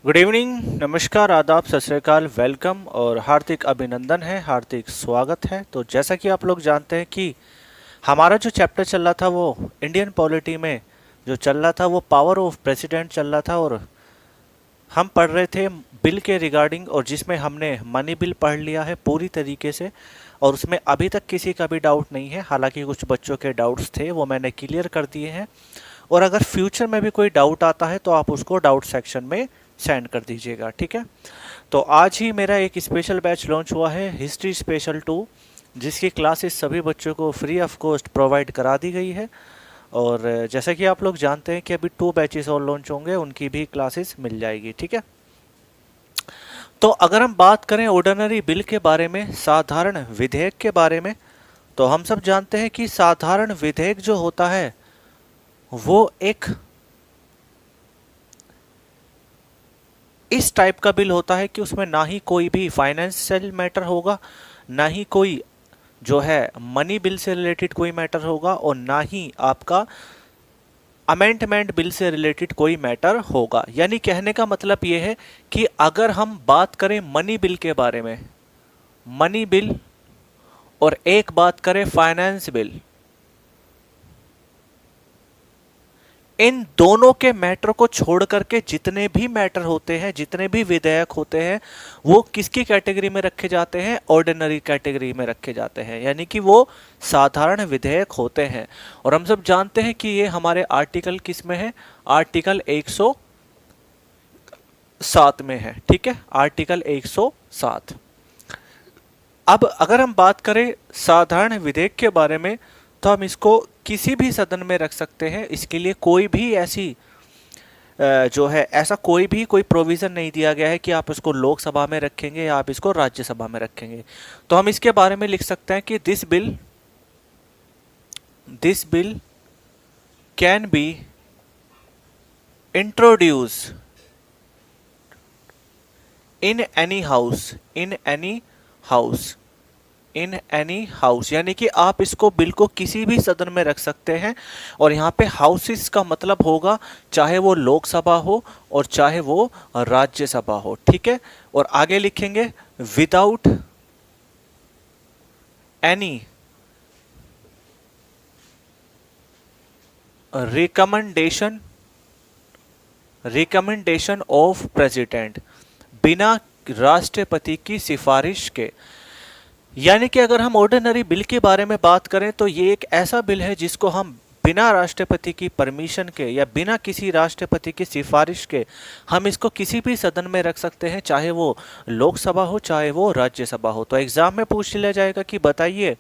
Good evening, नमस्कार, आदाब, सत श्री अकाल, वेलकम और हार्दिक अभिनंदन है, हार्दिक स्वागत है। तो जैसा कि आप लोग जानते हैं कि हमारा जो चैप्टर चल रहा था वो इंडियन पॉलिटी में जो चल रहा था वो पावर ऑफ प्रेसिडेंट चल रहा था, और हम पढ़ रहे थे बिल के रिगार्डिंग, और जिसमें हमने मनी बिल पढ़ लिया है पूरी तरीके से, और उसमें अभी तक किसी का भी डाउट नहीं है। हालांकि कुछ बच्चों के डाउट्स थे, वो मैंने क्लियर कर दिए हैं, और अगर फ्यूचर में भी कोई डाउट आता है तो आप उसको डाउट सेक्शन में सेंड कर दीजिएगा, ठीक है। तो आज ही मेरा एक स्पेशल बैच लॉन्च हुआ है, हिस्ट्री स्पेशल 2, जिसकी क्लासेस सभी बच्चों को फ्री ऑफ कॉस्ट प्रोवाइड करा दी गई है। और जैसा कि आप लोग जानते हैं कि अभी 2 बैचेस और लॉन्च होंगे, उनकी भी क्लासेस मिल जाएगी, ठीक है। तो अगर हम बात करें ऑर्डिनरी बिल के बारे में, साधारण विधेयक के बारे में, तो हम सब जानते हैं कि साधारण विधेयक जो होता है वो एक इस टाइप का बिल होता है कि उसमें ना ही कोई भी फाइनेंशियल मैटर होगा, ना ही कोई जो है मनी बिल से रिलेटेड कोई मैटर होगा, और ना ही आपका अमेंडमेंट बिल से रिलेटेड कोई मैटर होगा। यानी कहने का मतलब ये है कि अगर हम बात करें मनी बिल के बारे में, मनी बिल, और एक बात करें फाइनेंस बिल, इन दोनों के मैटर को छोड़ करके जितने भी मैटर होते हैं, जितने भी विधेयक होते हैं, वो किसकी कैटेगरी में रखे जाते हैं? ऑर्डिनरी कैटेगरी में रखे जाते हैं, यानी कि वो साधारण विधेयक होते हैं। और हम सब जानते हैं कि ये हमारे आर्टिकल किस में है? आर्टिकल 107 में है, ठीक है, आर्टिकल 107। अब अगर हम बात करें साधारण विधेयक के बारे में, तो हम इसको किसी भी सदन में रख सकते हैं। इसके लिए कोई भी ऐसी जो है ऐसा कोई प्रोविज़न नहीं दिया गया है कि आप इसको लोकसभा में रखेंगे या आप इसको राज्यसभा में रखेंगे। तो हम इसके बारे में लिख सकते हैं कि this bill can be introduce in any house, in any house, यानी कि आप इसको बिल को किसी भी सदन में रख सकते हैं। और यहाँ पे हाउसेस का मतलब होगा चाहे वो लोकसभा हो और चाहे वो राज्यसभा हो, ठीक है। और आगे लिखेंगे without any recommendation of president, बिना राष्ट्रपति की सिफारिश के। यानी कि अगर हम ऑर्डिनरी बिल के बारे में बात करें तो ये एक ऐसा बिल है जिसको हम बिना राष्ट्रपति की परमिशन के या बिना किसी राष्ट्रपति की सिफारिश के हम इसको किसी भी सदन में रख सकते हैं, चाहे वो लोकसभा हो चाहे वो राज्यसभा हो। तो एग्जाम में पूछ लिया जाएगा कि बताइए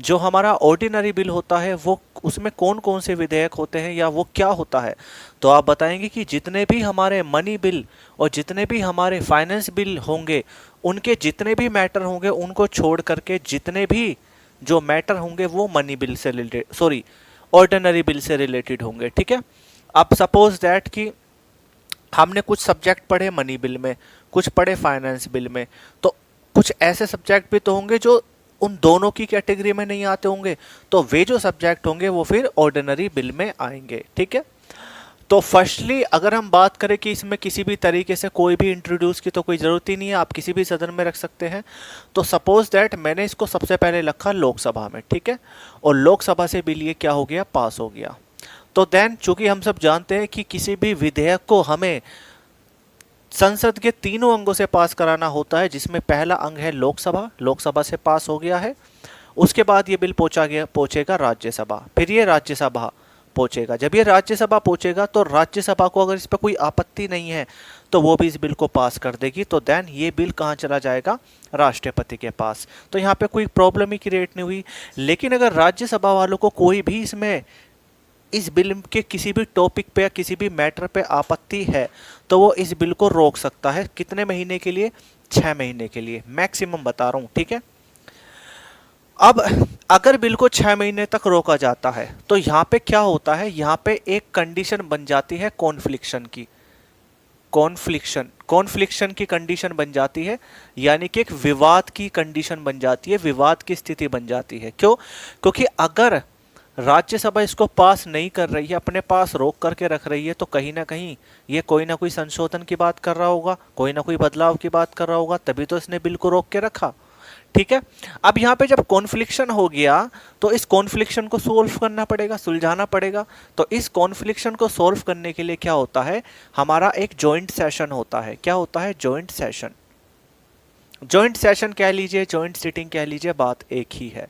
जो हमारा ऑर्डिनरी बिल होता है वो उसमें कौन कौन से विधेयक होते हैं या वो क्या होता है। तो आप बताएंगे कि जितने भी हमारे मनी बिल और जितने भी हमारे फाइनेंस बिल होंगे, उनके जितने भी मैटर होंगे उनको छोड़ करके जितने भी जो मैटर होंगे वो मनी बिल से रिलेटेड, सॉरी, ऑर्डिनरी बिल से रिलेटेड होंगे, ठीक है। अब सपोज दैट कि हमने कुछ सब्जेक्ट पढ़े मनी बिल में, कुछ पढ़े फाइनेंस बिल में, तो कुछ ऐसे सब्जेक्ट भी तो होंगे जो उन दोनों की कैटेगरी में नहीं आते होंगे, तो वे जो सब्जेक्ट होंगे वो फिर ऑर्डिनरी बिल में आएंगे, ठीक है। तो फर्स्टली अगर हम बात करें कि इसमें किसी भी तरीके से कोई भी इंट्रोड्यूस की तो कोई ज़रूरत ही नहीं है, आप किसी भी सदन में रख सकते हैं। तो सपोज दैट मैंने इसको सबसे पहले रखा लोकसभा में, ठीक है, और लोकसभा से बिल ये क्या हो गया? पास हो गया। तो देन चूंकि हम सब जानते हैं कि किसी भी विधेयक को हमें संसद के तीनों अंगों से पास कराना होता है, जिसमें पहला अंग है लोकसभा, लोकसभा से पास हो गया है। उसके बाद ये बिल पहुंचेगा राज्यसभा, फिर ये राज्यसभा पहुंचेगा। जब ये राज्यसभा पहुंचेगा तो राज्यसभा को अगर इस पर कोई आपत्ति नहीं है तो वो भी इस बिल को पास कर देगी। तो देन ये बिल कहाँ चला जाएगा? राष्ट्रपति के पास। तो यहाँ पे कोई प्रॉब्लम ही क्रिएट नहीं हुई। लेकिन अगर राज्यसभा वालों को कोई भी इसमें इस बिल के किसी भी टॉपिक पे या किसी भी मैटर पे आपत्ति है तो वो इस बिल को रोक सकता है। कितने महीने के लिए? 6 महीने के लिए, मैक्सिमम बता रहा हूँ, ठीक है। अब अगर बिल को 6 महीने तक रोका जाता है तो यहाँ पे क्या होता है? यहाँ पे एक कंडीशन बन जाती है कॉन्फ्लिक्शन की, कॉन्फ्लिक्शन की कंडीशन बन जाती है, यानी कि एक विवाद की कंडीशन बन जाती है, विवाद की स्थिति बन जाती है। क्यों? क्योंकि अगर राज्यसभा इसको पास नहीं कर रही है, अपने पास रोक करके रख रही है, तो कहीं ना कहीं ये कोई ना कोई संशोधन की बात कर रहा होगा, कोई ना कोई बदलाव की बात कर रहा होगा, तभी तो इसने बिल को रोक के रखा। ठीक है, अब यहाँ पे जब कॉन्फ्लिक्शन हो गया तो इस कॉन्फ्लिक्शन को सोल्व करना पड़ेगा, सुलझाना पड़ेगा। तो इस कॉन्फ्लिक्शन को सोल्व करने के लिए क्या होता है, हमारा एक जॉइंट सेशन होता है। क्या होता है? Joint session. जॉइंट सेशन कह लीजिए, जॉइंट सिटिंग कह लीजिए, बात एक ही है।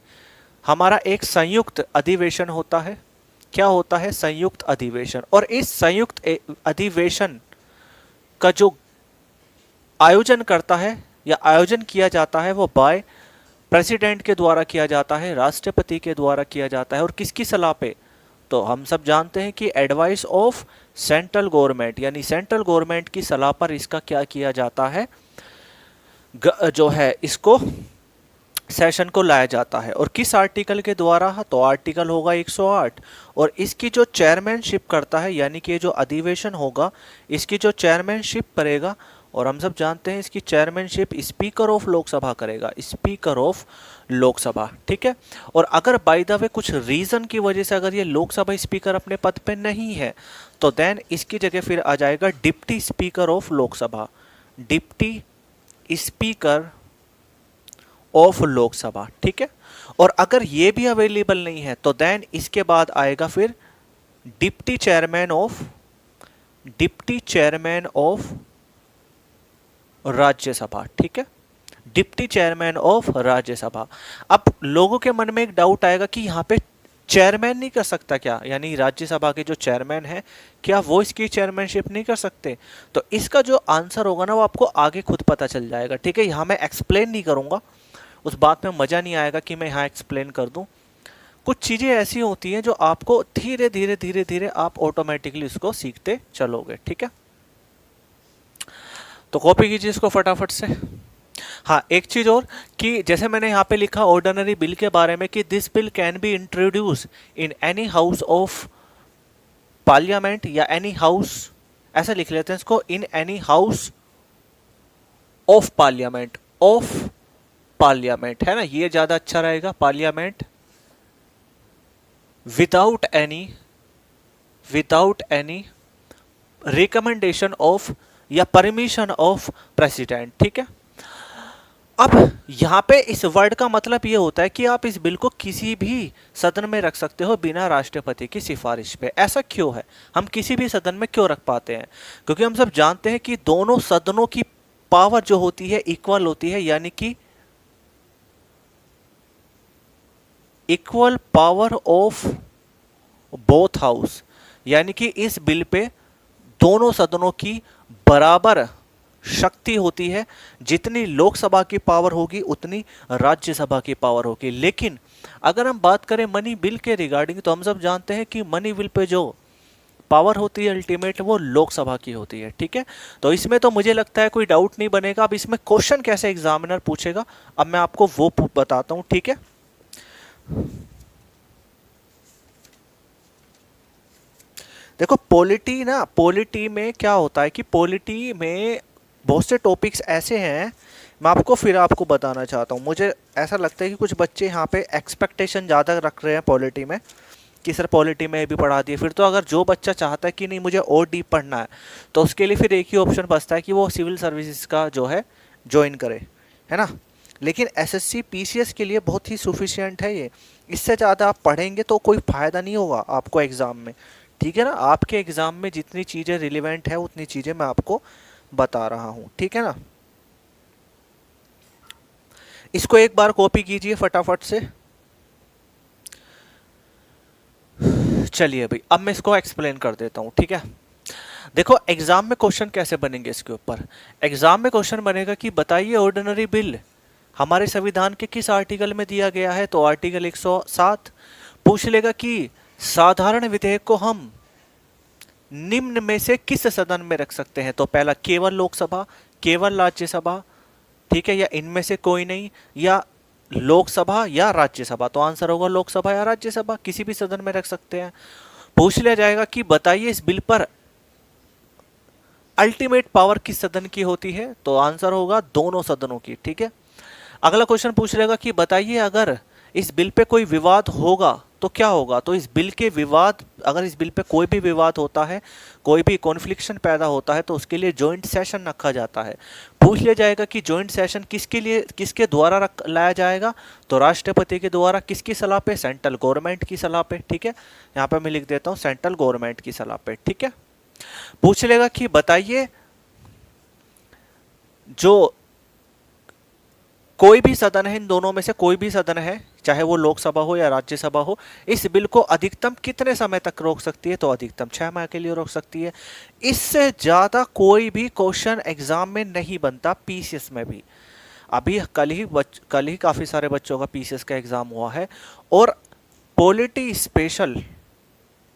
हमारा एक संयुक्त अधिवेशन होता है। क्या होता है? संयुक्त अधिवेशन। और इस संयुक्त अधिवेशन का जो आयोजन करता है या आयोजन किया जाता है वो बाय प्रेसिडेंट के द्वारा किया जाता है, राष्ट्रपति के द्वारा किया जाता है। और किसकी सलाह पे? तो हम सब जानते हैं कि एडवाइस ऑफ सेंट्रल गवर्नमेंट, यानी सेंट्रल गवर्नमेंट की सलाह पर इसका क्या किया जाता है, जो है इसको सेशन को लाया जाता है। और किस आर्टिकल के द्वारा? तो आर्टिकल होगा 108। और इसकी जो चेयरमैनशिप करता है, यानी कि जो अधिवेशन होगा इसकी जो चेयरमैनशिप करेगा, और हम सब जानते हैं इसकी चेयरमैनशिप स्पीकर ऑफ लोकसभा करेगा, स्पीकर ऑफ लोकसभा। ठीक है, और अगर बाय द वे कुछ रीजन की वजह से अगर ये लोकसभा स्पीकर अपने पद पे नहीं है तो देन इसकी जगह फिर आ जाएगा deputy speaker of Lok Sabha, deputy speaker of Lok Sabha. ठीक है, और अगर ये भी अवेलेबल नहीं है तो देन इसके बाद आएगा फिर डिप्टी चेयरमैन ऑफ राज्यसभा। ठीक है, डिप्टी चेयरमैन ऑफ राज्यसभा। अब लोगों के मन में एक डाउट आएगा कि यहाँ पे चेयरमैन नहीं कर सकता क्या, यानी राज्यसभा के जो चेयरमैन है क्या वो इसकी चेयरमैनशिप नहीं कर सकते? तो इसका जो आंसर होगा ना वो आपको आगे खुद पता चल जाएगा। ठीक है, यहाँ मैं एक्सप्लेन नहीं करूंगा, उस बात में मजा नहीं आएगा कि मैं यहाँ एक्सप्लेन कर दूं। कुछ चीजें ऐसी होती हैं जो आपको धीरे धीरे धीरे धीरे आप ऑटोमेटिकली उसको सीखते चलोगे। ठीक है, तो कॉपी कीजिए इसको फटाफट से। हाँ, एक चीज और कि जैसे मैंने यहाँ पे लिखा ऑर्डिनरी बिल के बारे में कि this bill can be introduce in any house of parliament, या एनी हाउस, ऐसा लिख लेते हैं इसको, in any house of parliament, of parliament है ना, ये ज्यादा अच्छा रहेगा, parliament, without any recommendation of या परमिशन ऑफ प्रेसिडेंट। ठीक है, अब यहां पे इस वर्ड का मतलब ये होता है कि आप इस बिल को किसी भी सदन में रख सकते हो बिना राष्ट्रपति की सिफारिश पे। ऐसा क्यों है? हम किसी भी सदन में क्यों रख पाते हैं? क्योंकि हम सब जानते हैं कि दोनों सदनों की पावर जो होती है इक्वल होती है, यानी कि equal power of both house, यानी कि इस बिल पे दोनों सदनों की बराबर शक्ति होती है। जितनी लोकसभा की पावर होगी उतनी राज्यसभा की पावर होगी। लेकिन अगर हम बात करें मनी बिल के रिगार्डिंग तो हम सब जानते हैं कि मनी बिल पे जो पावर होती है अल्टीमेट वो लोकसभा की होती है। ठीक है, तो इसमें तो मुझे लगता है कोई डाउट नहीं बनेगा। अब इसमें क्वेश्चन कैसे एग्जामिनर पूछेगा अब मैं आपको वो बताता हूं। ठीक है, देखो पॉलिटी में क्या होता है कि पॉलिटी में बहुत से टॉपिक्स ऐसे हैं, मैं आपको बताना चाहता हूँ। मुझे ऐसा लगता है कि कुछ बच्चे यहाँ पे एक्सपेक्टेशन ज़्यादा रख रहे हैं पॉलिटी में कि सर पॉलिटी में भी पढ़ा दिए। फिर तो अगर जो बच्चा चाहता है कि नहीं मुझे और डीप पढ़ना है तो उसके लिए फिर एक ही ऑप्शन बचता है कि वो सिविल सर्विसेज का जो है ज्वाइन करे, है ना। लेकिन एसएससी पीसीएस के लिए बहुत ही सफिशिएंट है ये। इससे ज़्यादा आप पढ़ेंगे तो कोई फ़ायदा नहीं होगा आपको एग्ज़ाम में। ठीक है ना, आपके एग्ज़ाम में जितनी चीज़ें रिलेवेंट है उतनी चीज़ें मैं आपको बता रहा हूँ। ठीक है ना, इसको एक बार कॉपी कीजिए फटाफट से। चलिए भाई अब मैं इसको एक्सप्लेन कर देता हूँ। ठीक है, देखो एग्जाम में क्वेश्चन कैसे बनेंगे इसके ऊपर। एग्जाम में क्वेश्चन बनेगा कि बताइए ऑर्डिनरी बिल हमारे संविधान के किस आर्टिकल में दिया गया है, तो आर्टिकल 107। पूछ लेगा कि साधारण विधेयक को हम निम्न में से किस सदन में रख सकते हैं, तो पहला केवल लोकसभा, केवल राज्यसभा, ठीक है, या इनमें से कोई नहीं, या लोकसभा या राज्यसभा। तो आंसर होगा लोकसभा या राज्यसभा, किसी भी सदन में रख सकते हैं। पूछ लिया जाएगा कि बताइए इस बिल पर अल्टीमेट पावर किस सदन की होती है, तो आंसर होगा दोनों सदनों की। ठीक है, अगला क्वेश्चन पूछ लेगा कि बताइए अगर इस बिल पे कोई विवाद होगा तो क्या होगा, तो इस बिल के विवाद, अगर इस बिल पे कोई भी विवाद होता है, कोई भी कॉन्फ्लिक्शन पैदा होता है, तो उसके लिए जॉइंट सेशन रखा जाता है। पूछ लिया जाएगा कि जॉइंट सेशन किसके लिए, किसके द्वारा लाया जाएगा, तो राष्ट्रपति के द्वारा। किसकी सलाह पे, सेंट्रल गवर्नमेंट की सलाह पे। ठीक है, यहाँ पे मैं लिख देता हूँ सेंट्रल गवर्नमेंट की सलाह पे। ठीक है, पूछ लेगा कि बताइए जो कोई भी सदन है, इन दोनों में से कोई भी सदन है, चाहे वो लोकसभा हो या राज्यसभा हो, इस बिल को अधिकतम कितने समय तक रोक सकती है, तो अधिकतम 6 माह के लिए रोक सकती है। इससे ज्यादा कोई भी क्वेश्चन एग्जाम में नहीं बनता, पीसीएस में भी। अभी कल ही काफी सारे बच्चों का पीसीएस का एग्जाम हुआ है, और पॉलिटी स्पेशल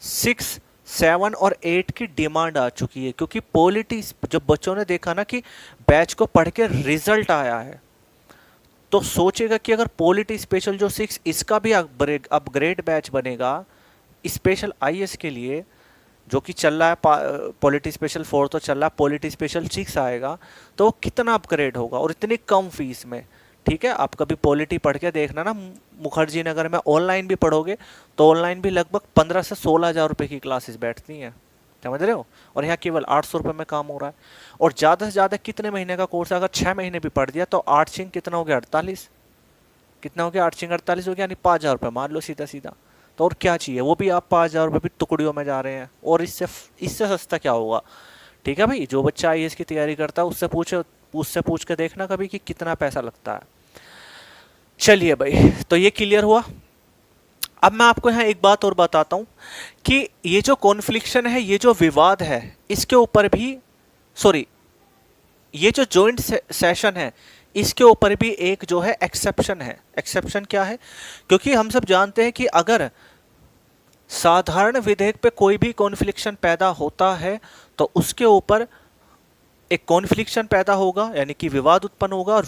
6, 7 और 8 की डिमांड आ चुकी है, क्योंकि पॉलिटी जब बच्चों ने देखा ना कि बैच को पढ़ के रिजल्ट आया है, तो सोचेगा कि अगर पॉलिटी स्पेशल जो 6 इसका भी अपग्रेड बैच बनेगा स्पेशल आईएएस के लिए, जो कि चल रहा है, पॉलिटी स्पेशल 4 तो चल रहा है, पॉलिटी स्पेशल 6 आएगा, तो वो कितना अपग्रेड होगा, और इतनी कम फीस में। ठीक है, आप कभी पॉलिटी पढ़ के देखना ना, मुखर्जी नगर में ऑनलाइन भी पढ़ोगे तो ऑनलाइन भी लगभग 15 से 16 हज़ार रुपये की क्लासेस बैठती हैं, समझ रहे हो, और यहाँ केवल 800 रुपये में काम हो रहा है। और ज़्यादा से ज़्यादा कितने महीने का कोर्स है, अगर 6 महीने भी पढ़ दिया तो 8 छिंग कितना हो गया, 48, कितना हो गया, 8 छिंग 48 हो गया, यानी 5,000 रुपये मान लो सीधा सीधा। तो और क्या चाहिए, वो भी आप 5,000 रुपये भी टुकड़ियों में जा रहे हैं, और इससे सस्ता क्या होगा। ठीक है भाई, जो बच्चा आईएएस की तैयारी करता है उससे पूछ के देखना कभी कि कितना पैसा लगता है। चलिए भाई, तो ये क्लियर हुआ। अब मैं आपको यहाँ एक बात और बताता हूँ कि ये जो कॉन्फ्लिक्शन है, ये जो विवाद है, इसके ऊपर भी, सॉरी, ये जो जॉइंट सेशन है, इसके ऊपर भी एक जो है एक्सेप्शन है। एक्सेप्शन क्या है, क्योंकि हम सब जानते हैं कि अगर साधारण विधेयक पे कोई भी कॉन्फ्लिक्शन पैदा होता है तो उसके ऊपर एक कॉन्फ्लिक्शन पैदा होगा, यानी कि विवाद उत्पन्न होगा, और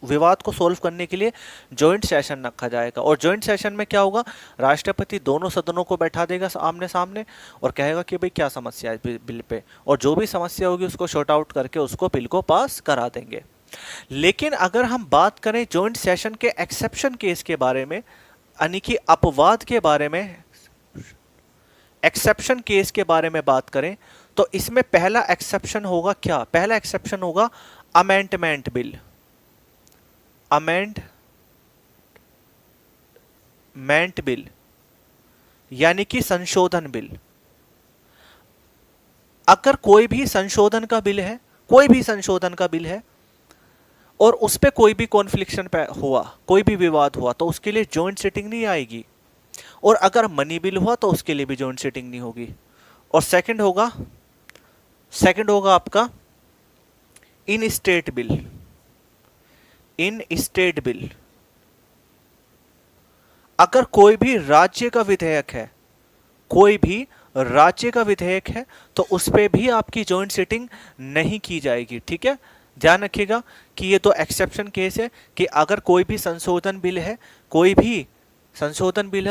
विवाद को सोल्व करने के लिए जॉइंट सेशन रखा जाएगा। और जॉइंट सेशन में क्या होगा, राष्ट्रपति दोनों सदनों को बैठा देगा आमने सामने और कहेगा कि भाई क्या समस्या है बिल पे, और जो भी समस्या होगी उसको शॉर्ट आउट करके उसको बिल को पास करा देंगे। लेकिन अगर हम बात करें जॉइंट सेशन के एक्सेप्शन केस के बारे में, यानी कि अपवाद के बारे में, एक्सेप्शन केस के बारे में बात करें, तो इसमें पहला एक्सेप्शन होगा क्या, पहला एक्सेप्शन होगा अमेंडमेंट बिल। अमेंडमेंट बिल यानी कि संशोधन बिल। अगर कोई भी संशोधन का बिल है, कोई भी संशोधन का बिल है, और उस पर कोई भी कॉन्फ्लिक्शन हुआ, कोई भी विवाद हुआ, तो उसके लिए जॉइंट सिटिंग नहीं आएगी। और अगर मनी बिल हुआ तो उसके लिए भी जॉइंट सिटिंग नहीं होगी। और सेकंड होगा आपका इन स्टेट बिल। अगर कोई भी राज्य का विधेयक है, तो उस पे भी आपकी जॉइंट सिटिंग नहीं की जाएगी। ठीक है, ध्यान रखिएगा कि ये तो एक्सेप्शन केस है कि अगर कोई भी संशोधन बिल है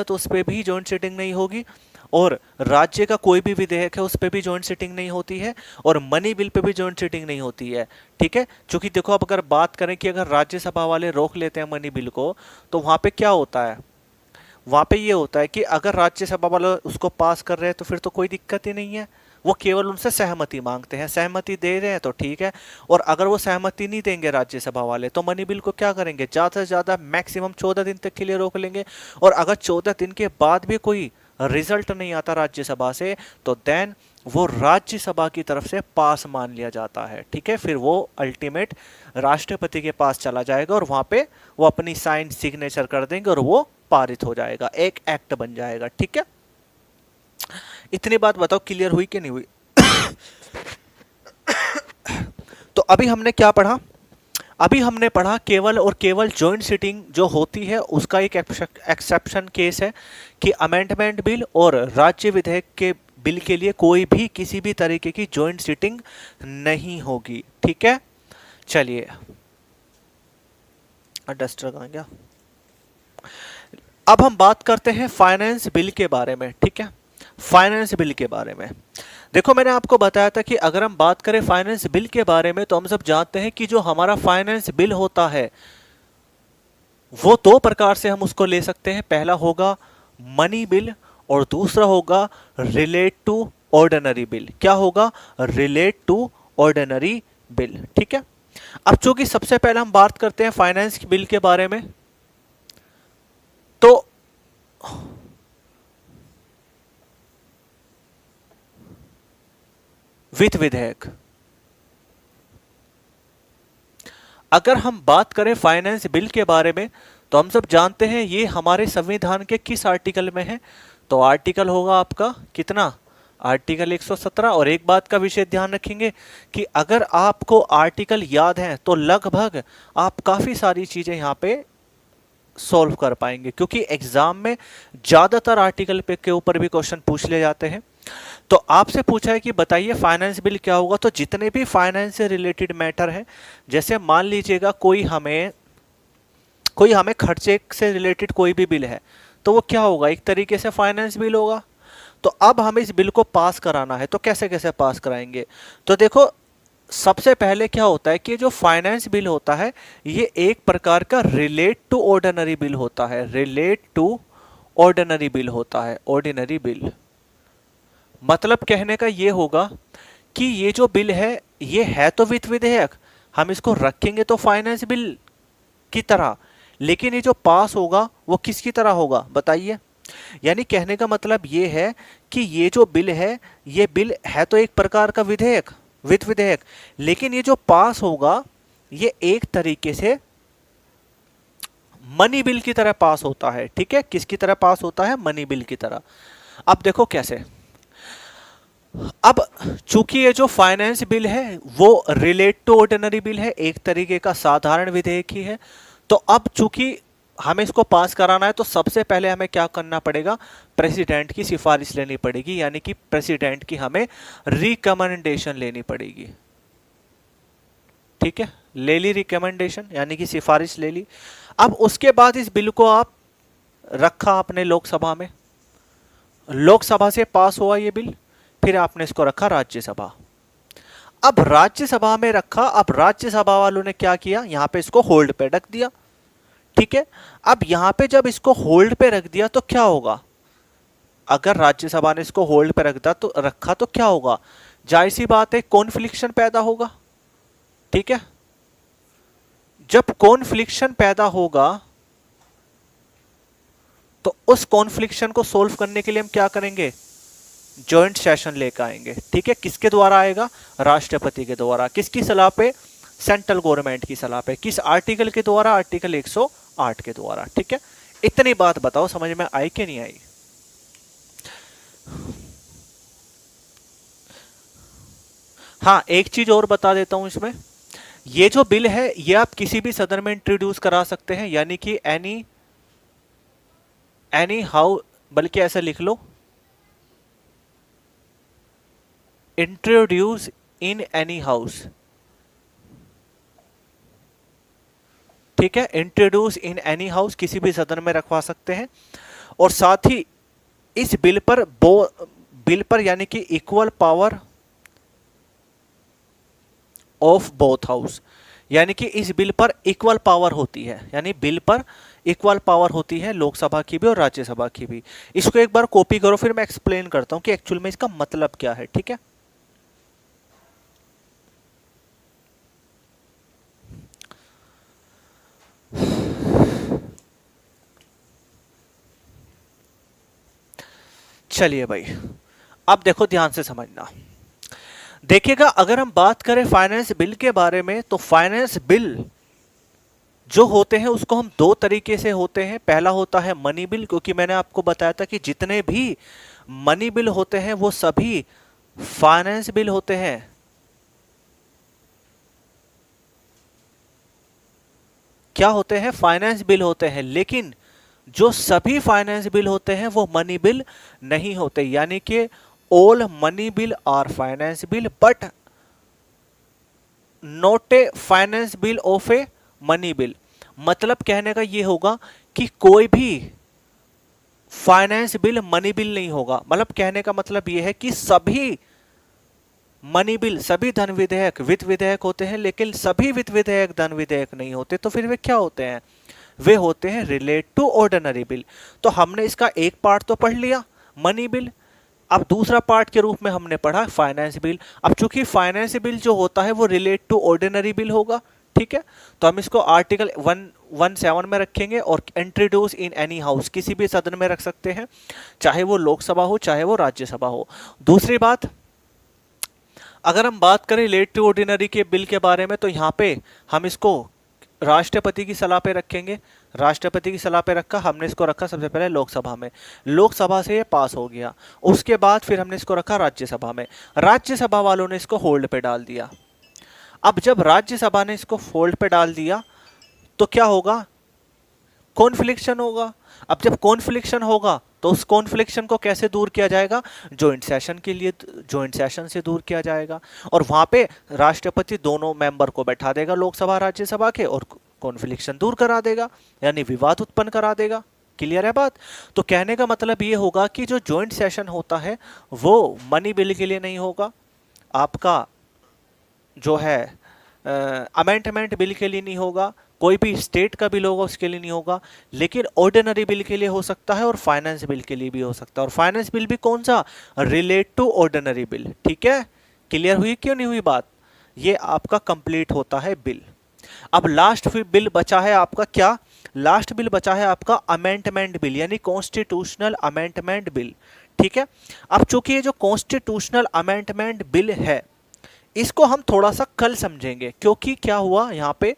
तो उस पर भी जॉइंट सिटिंग नहीं होगी, और राज्य का कोई भी विधेयक है उस पर भी जॉइंट सिटिंग नहीं होती है, और मनी बिल पे भी जॉइंट सिटिंग नहीं होती है। ठीक है, क्योंकि देखो, अब अगर बात करें कि अगर राज्यसभा वाले रोक लेते हैं मनी बिल को, तो वहां पे क्या होता है, वहां पे ये होता है कि अगर राज्यसभा वाले उसको पास कर रहे हैं तो फिर तो कोई दिक्कत ही नहीं है, वो केवल उनसे सहमति मांगते हैं, सहमति दे रहे हैं तो ठीक है। और अगर वो सहमति नहीं देंगे राज्यसभा वाले, तो मनी बिल को क्या करेंगे, ज़्यादा से ज़्यादा मैक्सिमम 14 दिन तक के लिए रोक लेंगे। और अगर 14 दिन के बाद भी कोई रिजल्ट नहीं आता राज्यसभा से, तो देन वो राज्यसभा की तरफ से पास मान लिया जाता है। ठीक है, फिर वो अल्टीमेट राष्ट्रपति के पास चला जाएगा, और वहां पे वो अपनी साइन सिग्नेचर कर देंगे और वो पारित हो जाएगा, एक एक्ट बन जाएगा। ठीक है, इतनी बात बताओ क्लियर हुई कि नहीं हुई। तो अभी हमने क्या पढ़ा, अभी हमने पढ़ा केवल और केवल जॉइंट सिटिंग जो होती है उसका एक एक्सेप्शन केस है कि अमेंडमेंट बिल और राज्य विधेयक के बिल के लिए कोई भी किसी भी तरीके की जॉइंट सिटिंग नहीं होगी। ठीक है, चलिए डस्टर कहां गया। अब हम बात करते हैं फाइनेंस बिल के बारे में। ठीक है, फाइनेंस बिल के बारे में देखो, मैंने आपको बताया था कि अगर हम बात करें फाइनेंस बिल के बारे में, तो हम सब जानते हैं कि जो हमारा फाइनेंस बिल होता है वो दो प्रकार से हम उसको ले सकते हैं। पहला होगा मनी बिल और दूसरा होगा रिलेट टू ऑर्डिनरी बिल। क्या होगा? Relate to ordinary bill. ठीक है, अब चूंकि सबसे पहले हम बात करते हैं फाइनेंस बिल के बारे में, तो वित्त विधेयक, अगर हम बात करें फाइनेंस बिल के बारे में तो हम सब जानते हैं ये हमारे संविधान के किस आर्टिकल में है? तो आर्टिकल होगा आपका कितना? आर्टिकल 117। और एक बात का विशेष ध्यान रखेंगे कि अगर आपको आर्टिकल याद है तो लगभग आप काफी सारी चीजें यहां पे सॉल्व कर पाएंगे, क्योंकि एग्जाम में ज्यादातर आर्टिकल पे के ऊपर भी क्वेश्चन पूछ ले जाते हैं। तो आपसे पूछा है कि बताइए फाइनेंस बिल क्या होगा, तो जितने भी फाइनेंस से रिलेटेड मैटर है, जैसे मान लीजिएगा कोई हमें खर्चे से रिलेटेड कोई भी बिल है, तो वो क्या होगा? एक तरीके से फाइनेंस बिल होगा। तो अब हमें इस बिल को पास कराना है, तो कैसे कैसे पास कराएंगे? तो देखो, सबसे पहले क्या होता है कि जो फाइनेंस बिल होता है ये एक प्रकार का रिलेट टू ऑर्डिनरी बिल होता है। रिलेट टू ऑर्डिनरी बिल होता है। ऑर्डिनरी बिल मतलब कहने का ये होगा कि ये जो बिल है ये है तो वित्त विधेयक, हम इसको रखेंगे तो फाइनेंस बिल की तरह, लेकिन ये जो पास होगा वो किसकी तरह होगा बताइए? यानी कहने का मतलब ये है कि ये जो बिल है ये बिल है तो एक प्रकार का विधेयक, वित्त विधेयक, लेकिन ये जो पास होगा ये एक तरीके से मनी बिल की तरह पास होता है। ठीक है, किसकी तरह पास होता है? मनी बिल की तरह। अब देखो कैसे। अब चूंकि ये जो फाइनेंस बिल है वो रिलेट टू ऑर्डिनरी बिल है, एक तरीके का साधारण विधेयक ही है, तो अब चूंकि हमें इसको पास कराना है तो सबसे पहले हमें क्या करना पड़ेगा? प्रेसिडेंट की सिफारिश लेनी पड़ेगी, यानी कि प्रेसिडेंट की हमें रिकमेंडेशन लेनी पड़ेगी। ठीक है, ले ली रिकमेंडेशन, यानी कि सिफारिश ले ली। अब उसके बाद इस बिल को आप रखा आपने लोकसभा में, लोकसभा से पास हुआ ये बिल, फिर आपने इसको रखा राज्यसभा। अब राज्यसभा में रखा, अब राज्यसभा वालों ने क्या किया? यहां पे इसको होल्ड पे रख दिया। ठीक है, अब यहां पे जब इसको होल्ड पे रख दिया तो क्या होगा? अगर राज्यसभा ने इसको होल्ड पे रखा तो क्या होगा? जाहिर सी बात है कॉन्फ्लिक्शन पैदा होगा। ठीक है, जब कॉन्फ्लिक्शन पैदा होगा तो उस कॉन्फ्लिक्शन को सोल्व करने के लिए हम क्या करेंगे? जॉइंट सेशन लेकर आएंगे। ठीक है, किसके द्वारा आएगा? राष्ट्रपति के द्वारा। किसकी सलाह पे? सेंट्रल गवर्नमेंट की सलाह पे। किस आर्टिकल के द्वारा? आर्टिकल 108 के द्वारा। ठीक है, इतनी बात बताओ समझ में आई कि नहीं आई? हाँ, एक चीज और बता देता हूं इसमें, ये जो बिल है ये आप किसी भी सदन में इंट्रोड्यूस करा सकते हैं, यानी कि एनी हाउ, बल्कि ऐसा लिख लो, इंट्रोड्यूस इन एनी हाउस। ठीक है, इंट्रोड्यूस इन एनी हाउस, किसी भी सदन में रखवा सकते हैं। और साथ ही इस बिल पर यानी कि equal power of both house, यानी कि इस बिल पर इक्वल पावर होती है, यानी बिल पर इक्वल पावर होती है लोकसभा की भी और राज्यसभा की भी। इसको एक बार कॉपी करो, फिर मैं एक्सप्लेन करता हूं कि एक्चुअल में इसका मतलब क्या है। ठीक है, चलिए भाई, अब देखो ध्यान से समझना। देखिएगा, अगर हम बात करें फाइनेंस बिल के बारे में तो फाइनेंस बिल जो होते हैं उसको हम दो तरीके से होते हैं। पहला होता है मनी बिल, क्योंकि मैंने आपको बताया था कि जितने भी मनी बिल होते हैं वो सभी फाइनेंस बिल होते हैं। क्या होते हैं? फाइनेंस बिल होते हैं, लेकिन जो सभी फाइनेंस बिल होते हैं वो मनी बिल नहीं होते, यानी कि all money bill are finance bill but not a finance bill of a money bill. मतलब कहने का ये होगा कि कोई भी फाइनेंस बिल मनी बिल नहीं होगा। मतलब कहने का मतलब ये है कि सभी मनी बिल, सभी धन विधेयक वित्त विधेयक होते हैं, लेकिन सभी वित्त विधेयक धन विधेयक नहीं होते। तो फिर वे क्या होते हैं? वे होते हैं रिलेट टू ऑर्डिनरी बिल। तो हमने इसका एक पार्ट तो पढ़ लिया, मनी बिल। अब दूसरा पार्ट के रूप में हमने पढ़ा फाइनेंस बिल। अब चूंकि फाइनेंस बिल जो होता है वो रिलेट टू ऑर्डिनरी बिल होगा, ठीक है, तो हम इसको आर्टिकल 117 में रखेंगे और इंट्रोड्यूस इन एनी हाउस, किसी भी सदन में रख सकते हैं, चाहे वो लोकसभा हो चाहे वो राज्यसभा हो। दूसरी बात, अगर हम बात करें रिलेट टू ऑर्डिनरी के बिल के बारे में, तो यहाँ पे हम इसको राष्ट्रपति की सलाह पे रखेंगे। राष्ट्रपति की सलाह पे रखा, हमने इसको रखा सबसे पहले लोकसभा में, लोकसभा से ये पास हो गया। उसके बाद फिर हमने इसको रखा राज्यसभा में, राज्यसभा वालों ने इसको होल्ड पे डाल दिया। अब जब राज्यसभा ने इसको होल्ड पे डाल दिया तो क्या होगा, कॉन्फ्लिक्शन होगा। अब जब कॉन्फ्लिक्शन होगा तो उस कॉन्फ्लिक्शन को कैसे दूर किया जाएगा, जॉइंट सेशन के लिए, जॉइंट सेशन से दूर किया जाएगा, और वहां पे राष्ट्रपति दोनों मेंबर को बैठा देगा लोकसभा राज्यसभा के और कॉन्फ्लिक्शन दूर करा देगा, यानी विवाद उत्पन्न करा देगा। क्लियर है बात? तो कहने का मतलब ये होगा कि जो जॉइंट सेशन होता है वो मनी बिल के लिए नहीं होगा, आपका जो है अमेंडमेंट बिल के लिए नहीं होगा, कोई भी स्टेट का बिल होगा उसके लिए नहीं होगा, लेकिन ऑर्डिनरी बिल के लिए हो सकता है और फाइनेंस बिल के लिए भी हो सकता है। और फाइनेंस बिल भी कौन सा, रिलेट टू ऑर्डिनरी बिल। ठीक है, क्लियर हुई क्यों नहीं हुई बात? ये आपका कंप्लीट होता है बिल। अब लास्ट बिल बचा है आपका क्या, लास्ट बिल बचा है आपका अमेंडमेंट बिल, यानी कॉन्स्टिट्यूशनल अमेंडमेंट बिल। ठीक है, अब चूंकि ये जो कॉन्स्टिट्यूशनल अमेंडमेंट बिल है इसको हम थोड़ा सा कल समझेंगे, क्योंकि क्या हुआ यहाँ पे,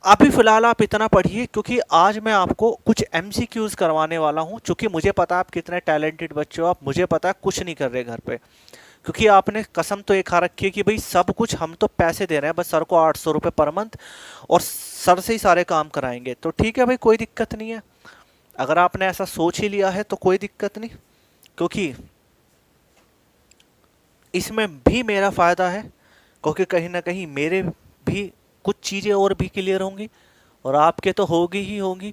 अभी फिलहाल आप इतना पढ़िए, क्योंकि आज मैं आपको कुछ एमसीक्यूज करवाने वाला हूँ। चूंकि मुझे पता है आप कितने टैलेंटेड बच्चे हो, आप, मुझे पता है कुछ नहीं कर रहे घर पे, क्योंकि आपने कसम तो एक खा रखी है कि भाई सब कुछ हम तो पैसे दे रहे हैं, बस सर को 800 रुपये पर मंथ और सर से ही सारे काम कराएंगे। तो ठीक है भाई, कोई दिक्कत नहीं है, अगर आपने ऐसा सोच ही लिया है तो कोई दिक्कत नहीं, क्योंकि इसमें भी मेरा फ़ायदा है, क्योंकि कहीं ना कहीं मेरे भी कुछ चीज़ें और भी क्लियर होंगी और आपके तो होगी ही होगी।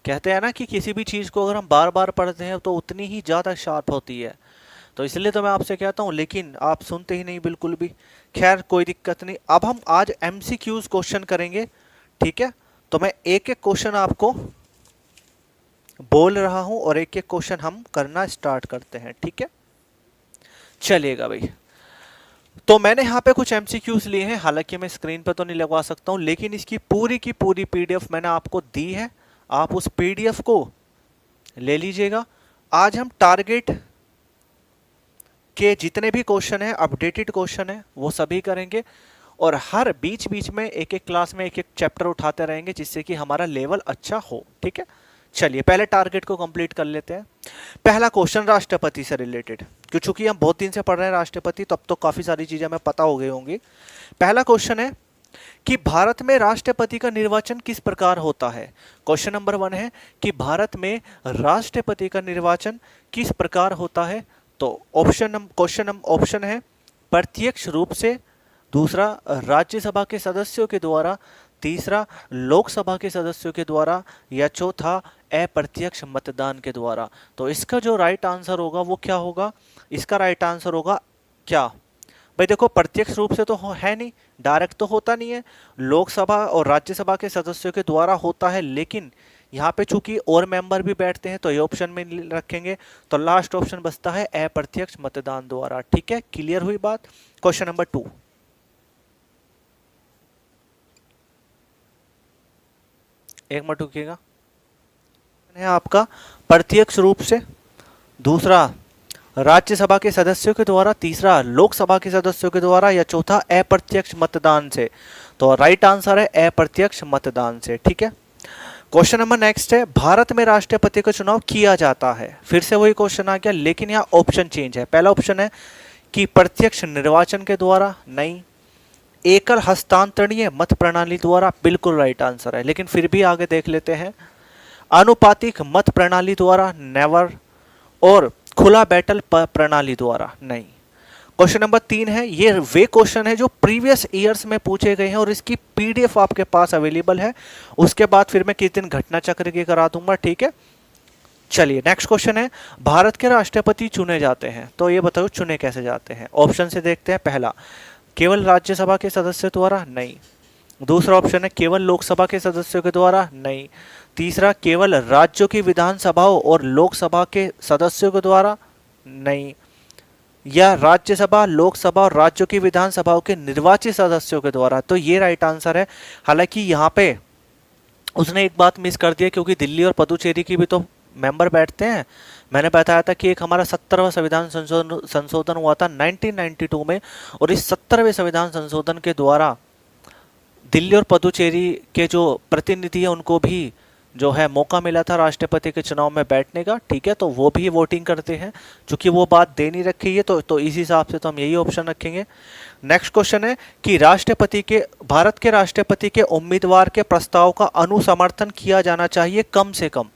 कहते हैं ना कि किसी भी चीज़ को अगर हम बार बार पढ़ते हैं तो उतनी ही ज़्यादा शार्प होती है, तो इसलिए तो मैं आपसे कहता हूँ, लेकिन आप सुनते ही नहीं बिल्कुल भी। खैर कोई दिक्कत नहीं, अब हम आज एमसीक्यूज क्वेश्चन करेंगे। ठीक है, तो मैं एक एक क्वेश्चन आपको बोल रहा हूँ और एक एक क्वेश्चन हम करना स्टार्ट करते हैं। ठीक है, चलिएगा भाई। तो मैंने यहाँ पे कुछ एमसीक्यूज लिए हैं, हालांकि मैं स्क्रीन पे तो नहीं लगवा सकता हूँ, लेकिन इसकी पूरी की पूरी पीडीएफ मैंने आपको दी है, आप उस पीडीएफ को ले लीजिएगा। आज हम टारगेट के जितने भी क्वेश्चन हैं, अपडेटेड क्वेश्चन हैं, वो सभी करेंगे और हर बीच बीच में एक एक क्लास में एक एक चैप्टर उठाते रहेंगे, जिससे कि हमारा लेवल अच्छा हो। ठीक है, चलिए पहले टारगेट को कंप्लीट कर लेते हैं। पहला क्वेश्चन राष्ट्रपति से रिलेटेड, क्योंकि हम बहुत दिन से पढ़ रहे हैं राष्ट्रपति, तो अब तो काफ़ी सारी चीज़ें हमें पता हो गई होंगी। पहला क्वेश्चन है कि भारत में राष्ट्रपति का निर्वाचन किस प्रकार होता है। क्वेश्चन नंबर 1 है कि भारत में राष्ट्रपति का निर्वाचन किस प्रकार होता है। तो ऑप्शन है प्रत्यक्ष रूप से, दूसरा राज्यसभा के सदस्यों के द्वारा, तीसरा लोकसभा के सदस्यों के द्वारा, या चौथा अप्रत्यक्ष मतदान के द्वारा। तो इसका जो राइट आंसर होगा वो क्या होगा, इसका राइट आंसर होगा क्या भाई, देखो प्रत्यक्ष रूप से तो है नहीं, डायरेक्ट तो होता नहीं है, लोकसभा और राज्यसभा के सदस्यों के द्वारा होता है, लेकिन यहाँ पे चूंकि और मेंबर भी बैठते हैं तो ये ऑप्शन में रखेंगे, तो लास्ट ऑप्शन बचता है अप्रत्यक्ष मतदान द्वारा। ठीक है, क्लियर हुई बात। क्वेश्चन नंबर 2, एक मिनट रुकिएगा, है आपका प्रत्यक्ष रूप से, दूसरा राज्यसभा के सदस्यों के द्वारा, तीसरा लोकसभा के सदस्यों के द्वारा, या चौथा अप्रत्यक्ष मतदान से। तो राइट आंसर है अप्रत्यक्ष मतदान से। ठीक है, क्वेश्चन नंबर नेक्स्ट है, भारत में राष्ट्रपति का चुनाव किया जाता है। फिर से वही क्वेश्चन आ गया, लेकिन यहाँ ऑप्शन चेंज है। पहला ऑप्शन है कि प्रत्यक्ष निर्वाचन के द्वारा, नहीं। एकल हस्तांतरणीय मत प्रणाली द्वारा, बिल्कुल राइट आंसर है, लेकिन फिर भी आगे देख लेते हैं। आनुपातिक मत प्रणाली द्वारा, नेवर। और खुला बैटल प्रणाली द्वारा, नहीं। क्वेश्चन नंबर 3 है, ये वे क्वेश्चन है जो प्रीवियस ईयर्स में पूछे गए हैं और इसकी पीडीएफ आपके पास अवेलेबल है। उसके बाद फिर मैं किस दिन घटना चक्र की करा दूंगा। ठीक है, चलिए नेक्स्ट क्वेश्चन है, भारत के राष्ट्रपति चुने जाते हैं, तो ये बताओ चुने कैसे जाते हैं। ऑप्शन से देखते हैं, पहला केवल राज्यसभा के सदस्य द्वारा, नहीं। दूसरा ऑप्शन है केवल लोकसभा के सदस्यों के द्वारा, नहीं। तीसरा केवल राज्यों की विधानसभाओं और लोकसभा के सदस्यों के द्वारा, नहीं। या राज्यसभा, लोकसभा और राज्यों की विधानसभाओं के निर्वाचित सदस्यों के द्वारा। तो ये राइट आंसर है। हालांकि यहाँ पे उसने एक बात मिस कर दिया, क्योंकि दिल्ली और पुदुचेरी की भी तो मेंबर बैठते हैं। मैंने बताया था कि एक हमारा 17वां संविधान संशोधन हुआ था 1992 में, और इस 17वें संविधान संशोधन के द्वारा दिल्ली और पुदुचेरी के जो प्रतिनिधि हैं उनको भी जो है मौका मिला था राष्ट्रपति के चुनाव में बैठने का, ठीक है। तो वो भी वोटिंग करते हैं, क्योंकि वो बात दे नहीं रखी है, तो इस हिसाब से तो हम यही ऑप्शन रखेंगे। नेक्स्ट क्वेश्चन है कि भारत के राष्ट्रपति के उम्मीदवार के प्रस्ताव का अनुसमर्थन किया जाना चाहिए कम से कम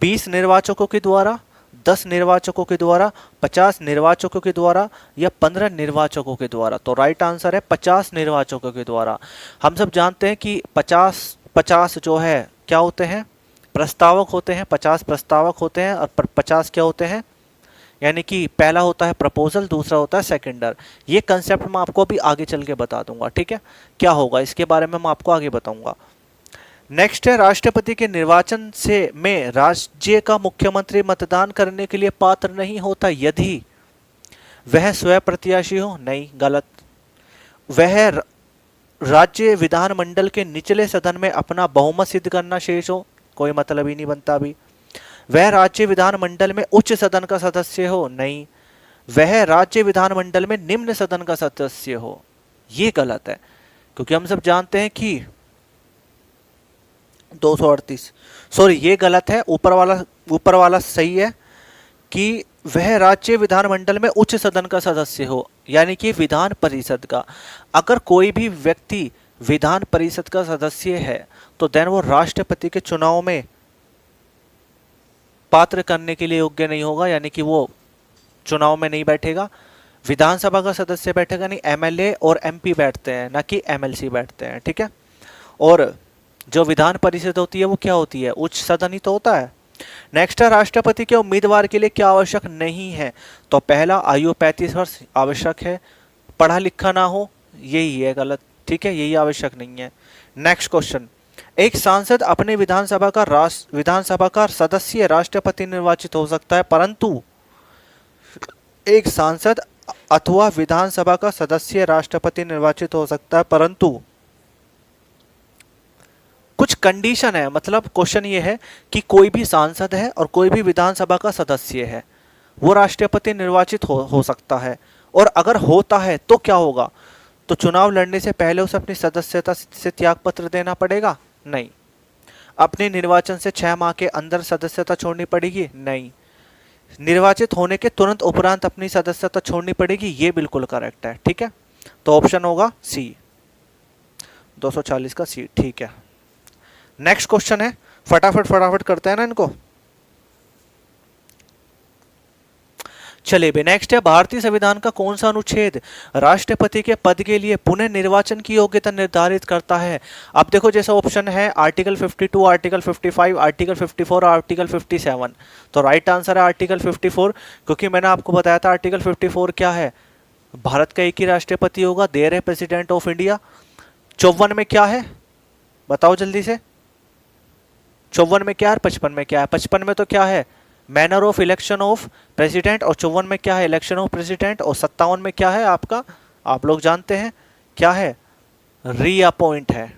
20 निर्वाचकों के द्वारा, 10 निर्वाचकों के द्वारा, 50 निर्वाचकों के द्वारा या 15 निर्वाचकों के द्वारा। तो राइट आंसर है 50 निर्वाचकों के द्वारा। हम सब जानते हैं कि 50 जो है क्या होते हैं, प्रस्तावक होते हैं, 50 प्रस्तावक होते हैं, और 50 क्या होते हैं, यानी कि पहला होता है प्रपोजल, दूसरा होता है सेकेंडर। ये कंसेप्ट मैं आपको अभी आगे चल के बता दूंगा, ठीक है। क्या होगा इसके बारे में मैं आपको आगे बताऊंगा। नेक्स्ट है राष्ट्रपति के निर्वाचन में राज्य का मुख्यमंत्री मतदान करने के लिए पात्र नहीं होता यदि वह स्वयं प्रत्याशी हो, नहीं, गलत। वह राज्य विधानमंडल के निचले सदन में अपना बहुमत सिद्ध करना शेष हो, कोई मतलब ही नहीं बनता अभी। वह राज्य विधानमंडल में उच्च सदन का सदस्य हो, नहीं। वह राज्य विधानमंडल में निम्न सदन का सदस्य हो, ये गलत है, क्योंकि हम सब जानते हैं कि 238, सॉरी ये गलत है, ऊपर वाला सही है कि वह राज्य विधानमंडल में उच्च सदन का सदस्य हो, यानी कि विधान परिषद का। अगर कोई भी व्यक्ति विधान परिषद का सदस्य है तो देन वो राष्ट्रपति के चुनाव में पात्र करने के लिए योग्य नहीं होगा, यानी कि वो चुनाव में नहीं बैठेगा। विधानसभा का सदस्य बैठेगा नहीं, एमएलए और एमपी बैठते हैं, ना कि एमएलसी बैठते हैं, ठीक है। और जो विधान परिषद होती है वो क्या होती है, उच्च सदन ही तो होता है। नेक्स्ट है राष्ट्रपति के उम्मीदवार के लिए क्या आवश्यक नहीं है। तो पहला आयु 35 वर्ष आवश्यक है, पढ़ा लिखा ना हो, यही है गलत, ठीक है, यही आवश्यक नहीं है। नेक्स्ट क्वेश्चन, एक सांसद अपने विधानसभा का सदस्य राष्ट्रपति निर्वाचित हो सकता है, परंतु एक सांसद अथवा विधानसभा का सदस्य राष्ट्रपति निर्वाचित हो सकता है, परंतु कुछ कंडीशन है। मतलब क्वेश्चन ये है कि कोई भी सांसद है और कोई भी विधानसभा का सदस्य है, वो राष्ट्रपति निर्वाचित हो सकता है। और अगर होता है तो क्या होगा, तो चुनाव लड़ने से पहले उसे अपनी सदस्यता से त्यागपत्र देना पड़ेगा, नहीं। अपने निर्वाचन से 6 माह के अंदर सदस्यता छोड़नी पड़ेगी, नहीं। निर्वाचित होने के तुरंत उपरांत अपनी सदस्यता छोड़नी पड़ेगी, ये बिल्कुल करेक्ट है, ठीक है। तो ऑप्शन होगा सी, 240 का सी, ठीक है। नेक्स्ट क्वेश्चन है, फटाफट करते हैं ना इनको। चलिए भी नेक्स्ट है, भारतीय संविधान का कौन सा अनुच्छेद राष्ट्रपति के पद के लिए पुनः निर्वाचन की योग्यता निर्धारित करता है। अब देखो जैसा ऑप्शन है आर्टिकल 52, आर्टिकल 55, आर्टिकल 54, आर्टिकल 57। तो राइट आंसर है आर्टिकल 54, क्योंकि मैंने आपको बताया था आर्टिकल 54 क्या है, भारत का एक ही राष्ट्रपति होगा, देयर है प्रेसिडेंट ऑफ इंडिया। 54 में क्या है बताओ जल्दी से, 54 में क्या है, 55 में क्या है। 55 में तो क्या है, manner of election of president, और 54 में क्या है, इलेक्शन ऑफ प्रेसिडेंट, और 57 में क्या है आपका, आप लोग जानते हैं क्या है, रीअपॉइंट है।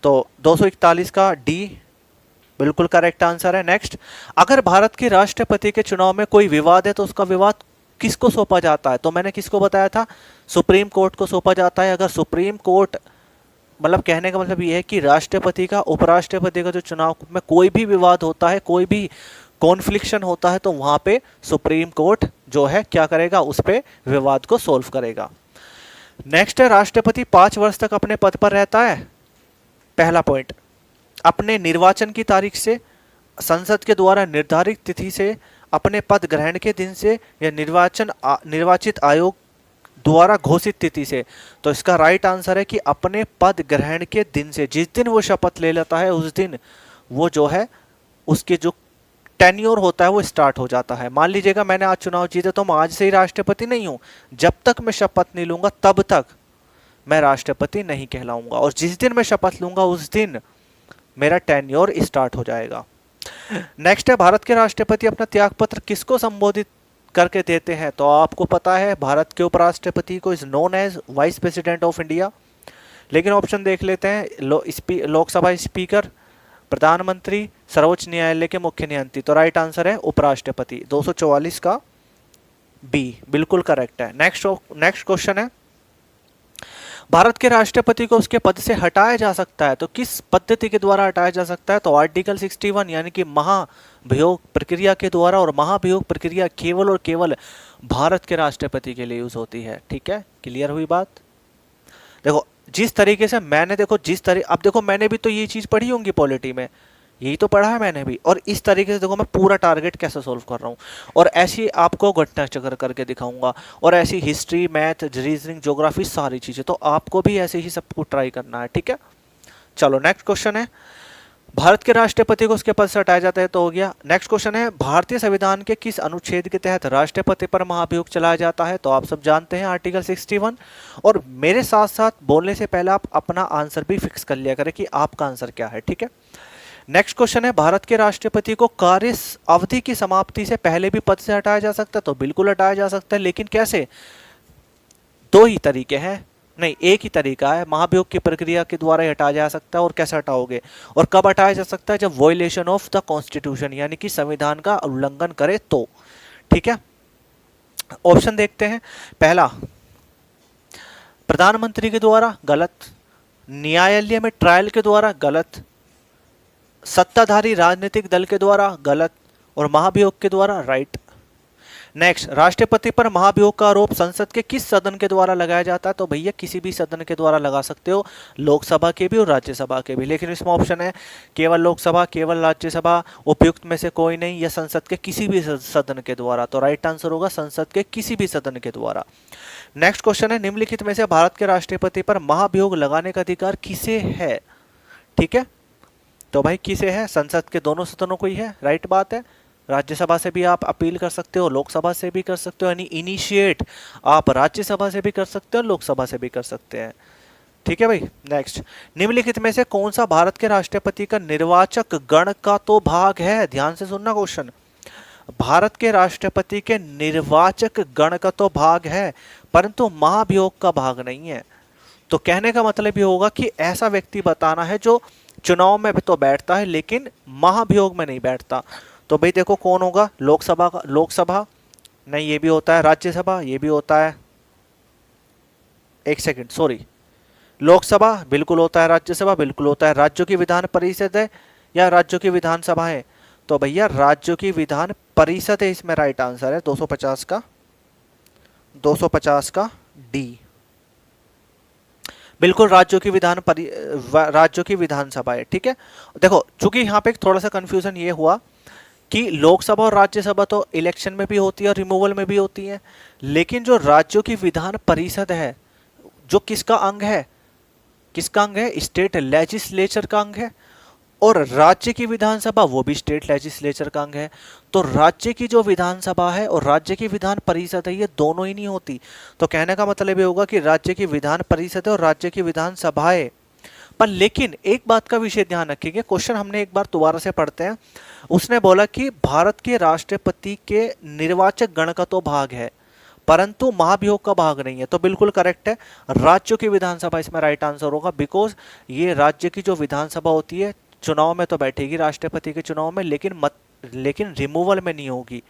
तो 241 का डी बिल्कुल करेक्ट आंसर है। नेक्स्ट, अगर भारत के राष्ट्रपति के चुनाव में कोई विवाद है तो उसका विवाद किसको सौंपा जाता है। तो मैंने किसको बताया था, सुप्रीम कोर्ट को सौंपा जाता है। अगर सुप्रीम कोर्ट, मतलब कहने का मतलब ये है कि राष्ट्रपति का उपराष्ट्रपति का जो चुनाव में कोई भी विवाद होता है, कोई भी कॉन्फ्लिक्शन होता है, तो वहां पे सुप्रीम कोर्ट जो है क्या करेगा, उस पे विवाद को सॉल्व करेगा। नेक्स्ट है, राष्ट्रपति 5 वर्ष तक अपने पद पर रहता है। पहला पॉइंट, अपने निर्वाचन की तारीख से, संसद के द्वारा निर्धारित तिथि से, अपने पद ग्रहण के दिन से, या निर्वाचित आयोग द्वारा घोषित तिथि से। तो इसका राइट आंसर है कि अपने पद ग्रहण के दिन से, जिस दिन वो शपथ ले लेता है उस दिन वो जो है उसके जो टेन्योर होता है वो स्टार्ट हो जाता है। मान लीजिएगा मैंने आज चुनाव जीते तो मैं आज से ही राष्ट्रपति नहीं हूं, जब तक मैं शपथ नहीं लूंगा तब तक मैं राष्ट्रपति नहीं कहलाऊंगा, और जिस दिन मैं शपथ लूंगा उस दिन मेरा टेन्योर स्टार्ट हो जाएगा। नेक्स्ट है, भारत के राष्ट्रपति अपना त्यागपत्र किसको संबोधित करके देते हैं? तो आपको पता है भारत के उपराष्ट्रपति को is known as vice president of India. लेकिन ऑप्शन देख लेते हैं, लोकसभा स्पीकर, प्रधानमंत्री, सर्वोच्च न्यायालय के मुख्य न्यायाधीश। तो राइट आंसर है उपराष्ट्रपति, 244 का बी बिल्कुल करेक्ट है। नेक्स्ट क्वेश्चन है, भारत के राष्ट्रपति को उसके पद से हटाया जा सकता है, तो किस पद्धति के द्वारा हटाया जा सकता है? तो आर्टिकल 61 यानी कि महाभियोग प्रक्रिया के द्वारा, और महाभियोग प्रक्रिया केवल और केवल भारत के राष्ट्रपति के लिए यूज होती है। ठीक है, क्लियर हुई बात? देखो जिस तरीके से मैंने, अब देखो मैंने भी तो ये चीज पढ़ी होंगी पॉलिटी में, यही तो पढ़ा है मैंने भी, और इस तरीके से देखो मैं पूरा टारगेट कैसे सोल्व कर रहा हूँ, और ऐसी आपको घटना चक्र करके दिखाऊंगा, और ऐसी हिस्ट्री, मैथ, रीजनिंग, ज्योग्राफी, सारी चीजें, तो आपको भी ऐसे ही सबको ट्राई करना है। ठीक है, चलो नेक्स्ट क्वेश्चन है, भारत के राष्ट्रपति को उसके पद से हटाया जाता है, तो हो गया। नेक्स्ट क्वेश्चन है, भारतीय संविधान के किस अनुच्छेद के तहत राष्ट्रपति पर महाभियोग चलाया जाता है? तो आप सब जानते हैं आर्टिकल 61, और मेरे साथ साथ बोलने से पहले आप अपना आंसर भी फिक्स कर लिया करें कि आपका आंसर क्या है। ठीक है, नेक्स्ट क्वेश्चन है, भारत के राष्ट्रपति को कार्य अवधि की समाप्ति से पहले भी पद से हटाया जा सकता है? तो बिल्कुल हटाया जा सकता है, लेकिन कैसे? दो ही तरीके हैं, नहीं एक ही तरीका है, महाभियोग की प्रक्रिया के द्वारा ही हटाया जा सकता है। और कैसे हटाओगे और कब हटाया जा सकता है? जब वॉयलेशन ऑफ द कॉन्स्टिट्यूशन यानी कि संविधान का उल्लंघन करे तो। ठीक है, ऑप्शन देखते हैं, पहला प्रधानमंत्री के द्वारा, गलत। न्यायालय में ट्रायल के द्वारा, गलत। सत्ताधारी राजनीतिक दल के द्वारा, गलत। और महाभियोग के द्वारा, राइट। नेक्स्ट, राष्ट्रपति पर महाभियोग का आरोप संसद के किस सदन के द्वारा लगाया जाता है? तो भैया किसी भी सदन के द्वारा लगा सकते हो, लोकसभा के भी और राज्यसभा के भी, लेकिन इसमें ऑप्शन है केवल लोकसभा, केवल राज्यसभा, उपयुक्त में से कोई नहीं, या संसद के किसी भी सदन के द्वारा। तो राइट आंसर होगा संसद के किसी भी सदन के द्वारा। नेक्स्ट क्वेश्चन है, निम्नलिखित में से भारत के राष्ट्रपति पर महाभियोग लगाने का अधिकार किसे है? ठीक है, तो भाई किसे है? संसद के दोनों सदनों को ही है, राइट बात है। राज्यसभा से भी आप अपील कर सकते हो, लोकसभा से भी कर सकते हो, यानी इनिशिएट आप राज्यसभा से भी कर सकते हो, लोकसभा से भी कर सकते हैं। ठीक है भाई। नेक्स्ट, निम्नलिखित में से कौन सा भारत के राष्ट्रपति का निर्वाचक गण का तो भाग है? ध्यान से सुनना क्वेश्चन, भारत के राष्ट्रपति के निर्वाचक गण का तो भाग है, परंतु महाभियोग का भाग नहीं है। तो कहने का मतलब ये होगा कि ऐसा व्यक्ति बताना है जो चुनाव में भी तो बैठता है लेकिन महाभियोग में नहीं बैठता। तो भाई देखो कौन होगा? लोकसभा नहीं, ये भी होता है, राज्यसभा ये भी होता है, एक सेकंड सॉरी, लोकसभा बिल्कुल होता है, राज्यसभा बिल्कुल होता है, राज्यों की विधान परिषद है या राज्यों की विधानसभा है? तो भैया राज्यों की विधान परिषद है, इसमें राइट आंसर है 250 का डी, बिल्कुल राज्यों की राज्यों की विधानसभा है। ठीक है, देखो चूंकि यहाँ पे थोड़ा सा कंफ्यूजन ये हुआ कि लोकसभा और राज्यसभा तो इलेक्शन में भी होती है और रिमूवल में भी होती है, लेकिन जो राज्यों की विधान परिषद है जो किसका अंग है? स्टेट लेजिस्लेचर का अंग है, और राज्य की विधानसभा वो भी स्टेट लेजिस्लेचर का अंग है। तो राज्य की जो विधानसभा है और राज्य की विधान परिषद है ये दोनों ही नहीं होती। तो कहने का मतलब ये होगा कि राज्य की विधान परिषद है और राज्य की विधानसभा है। पर लेकिन एक बात का विषय ध्यान रखिएगा, क्वेश्चन हमने एक बार दोबारा से पढ़ते हैं। उसने बोला कि भारत के राष्ट्रपति के निर्वाचक गण का तो भाग है परंतु महाभियोग का भाग नहीं है। तो बिल्कुल करेक्ट है, राज्यों की विधानसभा इसमें राइट आंसर होगा, बिकॉज ये राज्य की जो विधानसभा होती है चुनाव में तो बैठेगी राष्ट्रपति के चुनाव में, लेकिन रिमूवल में नहीं होगी।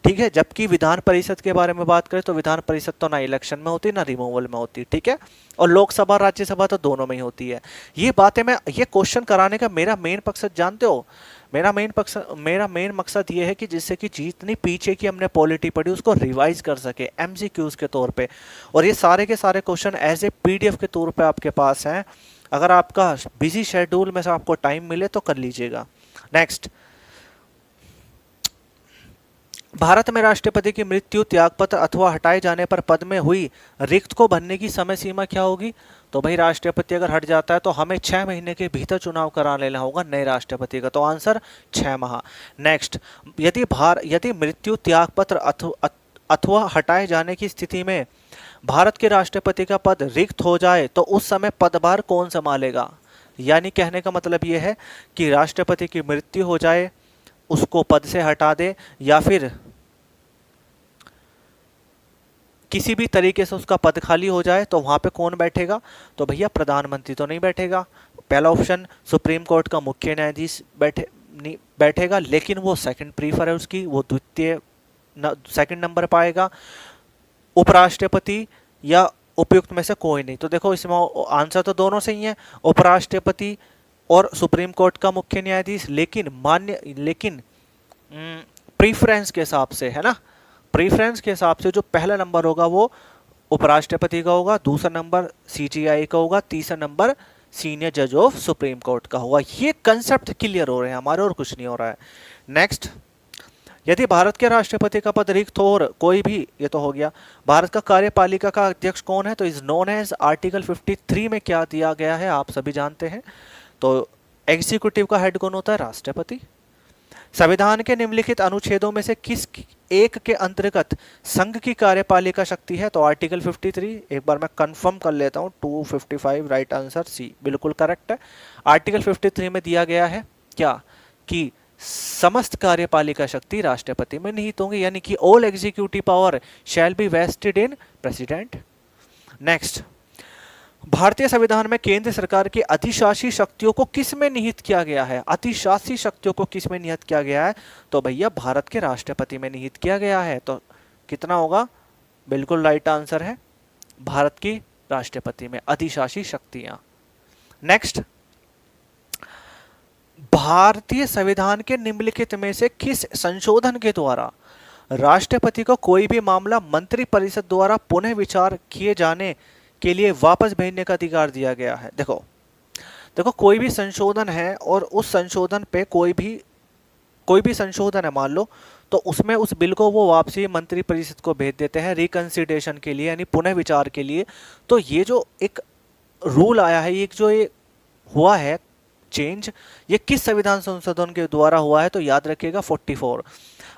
ठीक है, जबकि विधान परिषद के बारे में बात करें तो विधान परिषद तो ना इलेक्शन में होती ना रिमूवल में होती। ठीक है, और लोकसभा राज्यसभा तो दोनों में ही होती है। ये बातें मैं ये क्वेश्चन कराने का मेरा मेन मकसद जानते हो? मेरा मेन मकसद ये है कि जिससे कि जितनी पीछे की हमने पॉलिटी पढ़ी उसको रिवाइज कर सके एमसीक्यूज के तौर पे, और ये सारे के सारे क्वेश्चन एज ए पीडीएफ के तौर पे आपके पास हैं। अगर आपका बिजी शेड्यूल में से आपको टाइम मिले तो कर लीजिएगा। नेक्स्ट, भारत में राष्ट्रपति की मृत्यु, त्यागपत्र अथवा हटाए जाने पर पद में हुई रिक्त को भरने की समय सीमा क्या होगी? तो भाई राष्ट्रपति अगर हट जाता है तो हमें 6 महीने के भीतर चुनाव करा लेना होगा नए राष्ट्रपति का, तो आंसर 6 माह। नेक्स्ट, यदि मृत्यु, त्यागपत्र अथवा हटाए जाने की स्थिति में भारत के राष्ट्रपति का पद रिक्त हो जाए तो उस समय पदभार कौन संभालेगा? यानी कहने का मतलब यह है कि राष्ट्रपति की मृत्यु हो जाए, उसको पद से हटा दे, या फिर किसी भी तरीके से उसका पद खाली हो जाए तो वहां पे कौन बैठेगा? तो भैया प्रधानमंत्री तो नहीं बैठेगा। पहला ऑप्शन सुप्रीम कोर्ट का मुख्य न्यायाधीश बैठेगा, लेकिन वो सेकंड प्रीफर है उसकी, वो द्वितीय सेकंड नंबर पाएगा। उपराष्ट्रपति या उपयुक्त में से कोई नहीं। तो देखो इसमें आंसर तो दोनों सही है, उपराष्ट्रपति और सुप्रीम कोर्ट का मुख्य न्यायाधीश, लेकिन प्रीफरेंस के हिसाब से, है ना, प्रीफरेंस के हिसाब से जो पहला नंबर होगा वो उपराष्ट्रपति का होगा, दूसरा नंबर सीजीआई का होगा, तीसरा नंबर सीनियर जज ऑफ सुप्रीम कोर्ट का होगा। ये कंसेप्ट क्लियर हो रहे हैं हमारे, और कुछ नहीं हो रहा है। नेक्स्ट, यदि भारत के राष्ट्रपति का पद रिक्त हो और कोई भी, ये तो हो गया, भारत का कार्यपालिका का अध्यक्ष कौन है? तो इज नोन एज, आर्टिकल 53 में क्या दिया गया है आप सभी जानते हैं। तो एग्जीक्यूटिव का हेड कौन होता है? राष्ट्रपति। संविधान के निम्नलिखित अनुच्छेदों में से किस एक के अंतर्गत संघ की कार्यपालिका शक्ति है? तो आर्टिकल 53, एक बार मैं कंफर्म कर लेता हूं, 255 राइट आंसर सी बिल्कुल करेक्ट है। आर्टिकल 53 में दिया गया है क्या कि समस्त कार्यपालिका शक्ति राष्ट्रपति में निहित होंगे, यानी कि all executive power shall be vested in president. Next, भारतीय संविधान में केंद्र सरकार की अधिशासी शक्तियों को किस में निहित किया गया है? अधिशासी शक्तियों को किस में निहित किया गया है? तो भैया भारत के राष्ट्रपति में निहित किया गया है। तो कितना होगा? बिल्कुल राइट आंसर है, भारत की राष्ट्रपति में अधिशासी शक्तियां। नेक्स्ट, भारतीय संविधान के निम्नलिखित में से किस संशोधन के द्वारा राष्ट्रपति को कोई भी मामला मंत्रिपरिषद द्वारा पुनः विचार किए जाने के लिए वापस भेजने का अधिकार दिया गया है? देखो कोई भी संशोधन है और उस संशोधन पे कोई भी संशोधन है मान लो, तो उसमें उस बिल को वो वापसी मंत्रिपरिषद को भेज देते हैं रिकंसिडरेशन के लिए, यानी पुनः विचार के लिए। तो ये जो एक रूल आया है, ये जो ये हुआ है चेंज, ये किस संविधान संशोधन के द्वारा हुआ है? तो याद रखिएगा 44,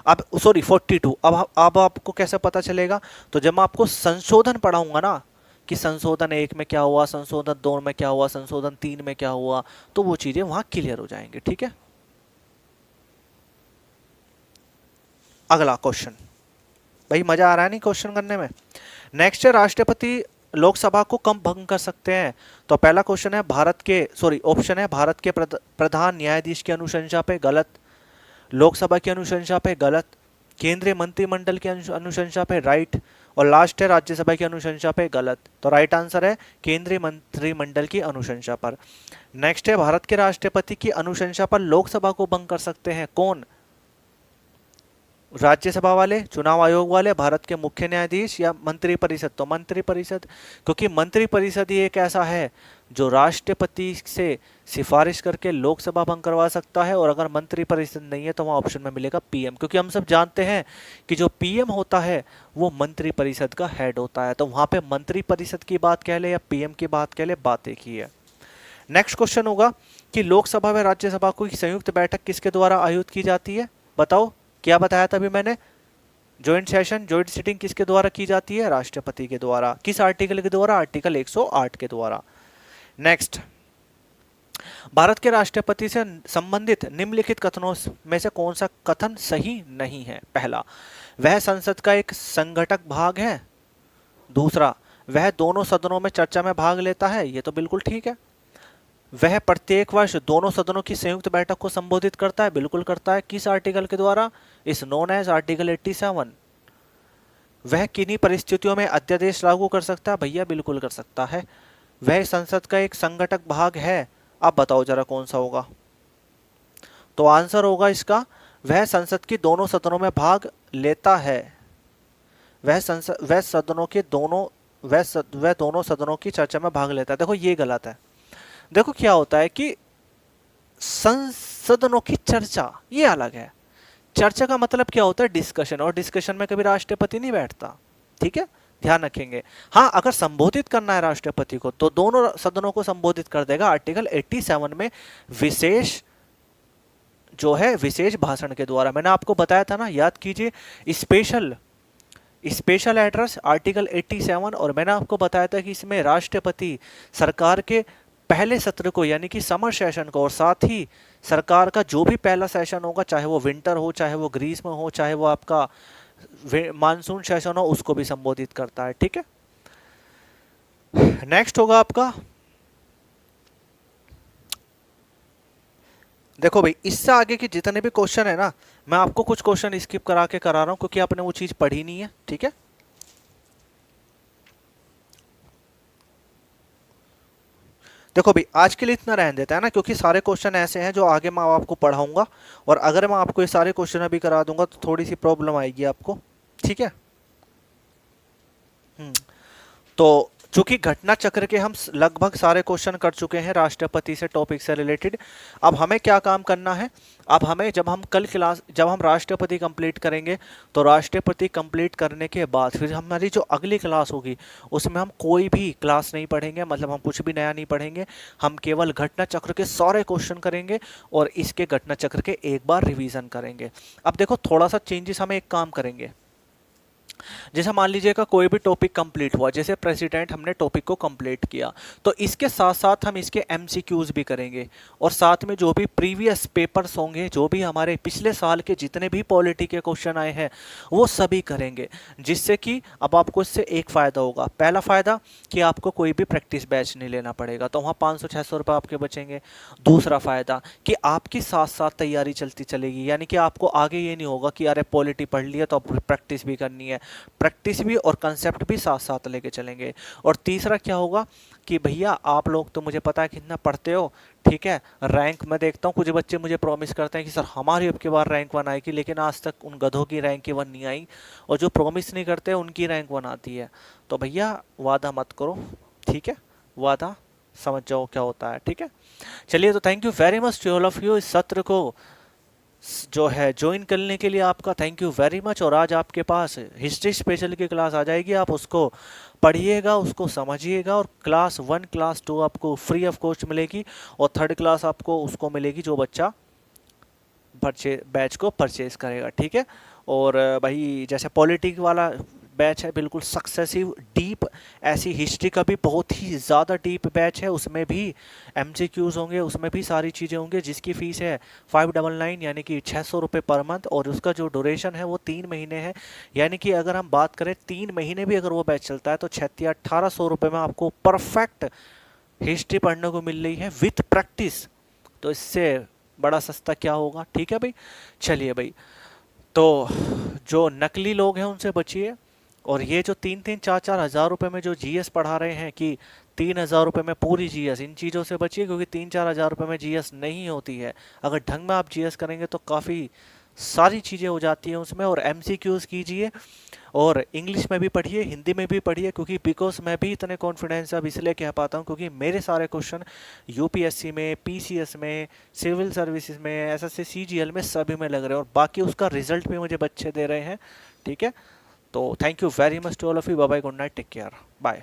अब सॉरी 42। अब आपको कैसे पता चलेगा? तो जब मैं आपको संशोधन पढ़ाऊंगा ना कि संशोधन 1 में क्या हुआ, संशोधन 2 में क्या हुआ, संशोधन 3 में क्या हुआ, तो वो चीजें वहां क्लियर हो जाएंगी। ठीक है, अगला क्वेश्चन। भाई मजा आ रहा है नहीं क्वेश्चन करने में? नेक्स्ट है, राष्ट्रपति लोकसभा को कब भंग कर सकते हैं? तो पहला क्वेश्चन है ऑप्शन है भारत के प्रधान न्यायाधीश की अनुशंसा पे, गलत। लोकसभा की अनुशंसा पे, गलत। केंद्रीय मंत्रिमंडल की अनुशंसा पे, राइट। और लास्ट है राज्यसभा की अनुशंसा पे, गलत। तो राइट आंसर है केंद्रीय मंत्रिमंडल की अनुशंसा पर। नेक्स्ट है, भारत के राष्ट्रपति की अनुशंसा पर लोकसभा को भंग कर सकते हैं कौन? राज्यसभा वाले, चुनाव आयोग वाले, भारत के मुख्य न्यायाधीश, या मंत्रिपरिषद? तो मंत्रिपरिषद, क्योंकि मंत्रिपरिषद ही एक ऐसा है जो राष्ट्रपति से सिफारिश करके लोकसभा भंग करवा सकता है। और अगर मंत्रिपरिषद नहीं है तो वहाँ ऑप्शन में मिलेगा पीएम, क्योंकि हम सब जानते हैं कि जो पीएम होता है वो मंत्रिपरिषद का हेड होता है। तो वहाँ पे मंत्रिपरिषद की बात कह ले या पीएम की बात कह ले, बात एक ही है। नेक्स्ट क्वेश्चन होगा कि लोकसभा व राज्यसभा की संयुक्त बैठक किसके द्वारा आयोजित की जाती है? बताओ, क्या बताया था अभी मैंने? ज्वाइंट सेशन, ज्वाइंट सिटिंग किसके द्वारा की जाती है? राष्ट्रपति के द्वारा। किस आर्टिकल के द्वारा? आर्टिकल 108 के द्वारा। नेक्स्ट, भारत के राष्ट्रपति से संबंधित निम्नलिखित कथनों में से कौन सा कथन सही नहीं है? पहला, वह संसद का एक संघटक भाग है। दूसरा, वह दोनों सदनों में चर्चा में भाग लेता है। ये तो बिल्कुल ठीक है। वह प्रत्येक वर्ष दोनों सदनों की संयुक्त बैठक को संबोधित करता है। बिल्कुल करता है। किस आर्टिकल के द्वारा? इस नोन एज आर्टिकल 87। वह किन्हीं परिस्थितियों में अध्यादेश लागू कर सकता है? भैया बिल्कुल कर सकता है। वह संसद का एक संघटक भाग है। अब बताओ जरा कौन सा होगा? तो आंसर होगा इसका, वह संसद की दोनों सदनों में भाग लेता है। वह दोनों सदनों की चर्चा में भाग लेता है। देखो ये गलत है। देखो क्या होता है कि संसदों की चर्चा ये अलग है। चर्चा का मतलब क्या होता है? डिस्कशन, और डिस्कशन में कभी राष्ट्रपति नहीं बैठता। ठीक है, ध्यान रखेंगे। हाँ, अगर संबोधित करना है राष्ट्रपति को तो दोनों सदनों को संबोधित कर देगा। आर्टिकल 87 में विशेष जो है, विशेष भाषण के द्वारा। मैंने आपको बताया था ना, याद कीजिए, स्पेशल स्पेशल एड्रेस आर्टिकल 87, और मैंने आपको बताया था कि इसमें राष्ट्रपति सरकार के पहले सत्र को यानी कि समर सेशन को, और साथ ही सरकार का जो भी पहला सेशन होगा, चाहे वो विंटर हो, चाहे वो ग्रीष्म हो, चाहे वो आपका मानसून सेशन हो, उसको भी संबोधित करता है। ठीक है, नेक्स्ट होगा आपका, देखो भाई इससे आगे के जितने भी क्वेश्चन है ना, मैं आपको कुछ क्वेश्चन स्किप करा रहा हूं क्योंकि आपने वो चीज पढ़ी नहीं है। ठीक है, देखो भाई आज के लिए इतना रहने देता है ना, क्योंकि सारे क्वेश्चन ऐसे हैं जो आगे मैं आपको पढ़ाऊंगा, और अगर मैं आपको ये सारे क्वेश्चन अभी करा दूंगा तो थोड़ी सी प्रॉब्लम आएगी आपको। ठीक है, हम्म तो चूंकि घटना चक्र के हम लगभग सारे क्वेश्चन कर चुके हैं राष्ट्रपति से टॉपिक से रिलेटेड, अब हमें क्या काम करना है, अब हमें जब हम राष्ट्रपति कंप्लीट करेंगे, तो राष्ट्रपति कंप्लीट करने के बाद फिर हमारी जो अगली क्लास होगी उसमें हम कोई भी क्लास नहीं पढ़ेंगे, मतलब हम कुछ भी नया नहीं पढ़ेंगे, हम केवल घटना चक्र के सारे क्वेश्चन करेंगे और इसके घटना चक्र के एक बार रिवीजन करेंगे। अब देखो थोड़ा सा चेंजेस, हमें एक काम करेंगे, जैसे मान लीजिएगा कोई भी टॉपिक कंप्लीट हुआ, जैसे प्रेसिडेंट हमने टॉपिक को कंप्लीट किया, तो इसके साथ साथ हम इसके एमसीक्यूज भी करेंगे, और साथ में जो भी प्रीवियस पेपर्स होंगे, जो भी हमारे पिछले साल के जितने भी पॉलिटी के क्वेश्चन आए हैं वो सभी करेंगे, जिससे कि अब आपको इससे एक फ़ायदा होगा। पहला फ़ायदा कि आपको कोई भी प्रैक्टिस बैच नहीं लेना पड़ेगा, तो वहाँ 500-600 रुपये आपके बचेंगे। दूसरा फ़ायदा कि आपकी साथ साथ तैयारी चलती चलेगी, यानी कि आपको आगे ये नहीं होगा कि अरे पॉलिटी पढ़ लिया तो अब प्रैक्टिस भी करनी है, प्रैक्टिस भी और कंसेप्ट भी साथ साथ लेके चलेंगे। और तीसरा क्या होगा कि भैया आप लोग तो मुझे पता है कितना पढ़ते हो, ठीक है, रैंक मैं देखता हूँ कुछ बच्चे मुझे प्रॉमिस करते हैं कि सर हमारी अब की बार रैंक 1 आएगी, लेकिन आज तक उन गधों की रैंक 1 नहीं आई, और जो प्रॉमिस नहीं करते उनकी रैंक 1 आती है। तो भैया वादा मत करो, ठीक है, वादा समझ जाओ क्या होता है। ठीक है, चलिए, तो thank you very much to all of you, इस सत्र को जो है ज्वाइन करने के लिए आपका थैंक यू वेरी मच। और आज आपके पास हिस्ट्री स्पेशल की क्लास आ जाएगी, आप उसको पढ़िएगा, उसको समझिएगा, और क्लास 1 क्लास 2 आपको फ्री ऑफ कॉस्ट मिलेगी, और थर्ड क्लास आपको उसको मिलेगी जो बच्चा बैच को परचेज करेगा। ठीक है, और भाई जैसे पॉलिटिक वाला बैच है बिल्कुल सक्सेसिव डीप, ऐसी हिस्ट्री का भी बहुत ही ज़्यादा डीप बैच है, उसमें भी एमसीक्यूज़ होंगे, उसमें भी सारी चीज़ें होंगी, जिसकी फ़ीस है 599 यानी कि 600 रुपये पर मंथ, और उसका जो ड्यूरेशन है वो 3 महीने है, यानी कि अगर हम बात करें 3 महीने भी अगर वो बैच चलता है तो 1800 रुपये में आपको परफेक्ट हिस्ट्री पढ़ने को मिल रही है विथ प्रैक्टिस, तो इससे बड़ा सस्ता क्या होगा। ठीक है भाई, चलिए भाई, तो जो नकली लोग हैं उनसे बचिए, और ये जो 3-3 4-4 हज़ार रुपये में जो जीएस पढ़ा रहे हैं कि 3,000 रुपये में पूरी जीएस, इन चीज़ों से बचिए, क्योंकि 3-4 हज़ार रुपये में जीएस नहीं होती है। अगर ढंग में आप जीएस करेंगे तो काफ़ी सारी चीज़ें हो जाती हैं उसमें, और एमसीक्यूज़ कीजिए, और इंग्लिश में भी पढ़िए, हिंदी में भी पढ़िए, क्योंकि बिकॉज मैं भी इतने कॉन्फिडेंस अब इसलिए कह पाता हूँ क्योंकि मेरे सारे क्वेश्चन यूपीएससी में, पीसीएस में, सिविल सर्विसेज में, एसएससी सीजीएल में सभी में लग रहे हैं, और बाकी उसका रिजल्ट भी मुझे बच्चे दे रहे हैं। ठीक है, तो thank you very much to all of you, bye bye, good night, take care, bye.